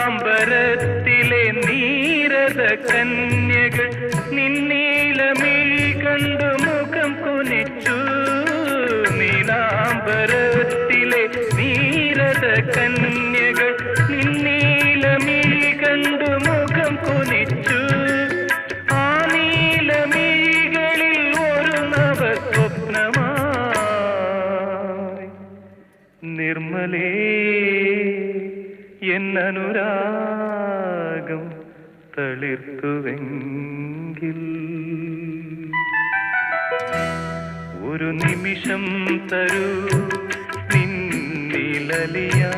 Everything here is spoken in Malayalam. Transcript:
നീലാംബരത്തിലെ നീരത കന്യകൾ നിന്നീലമിഴി കണ്ടു മുഖം കുനിച്ചു. നീലാംബരത്തിലെ നീരത കന്യകൾ നിന്നീലമിഴി കണ്ടു മുഖം കുനിച്ചു. ആ നീലമിഴികളിൽ ഒരു നവസ്വപ്നമായി നിർമ്മലേ എന്നനുരാഗം തളിർത്തുവെങ്കിൽ ഒരു നിമിഷം തരൂ നിന്നിലലിയാ.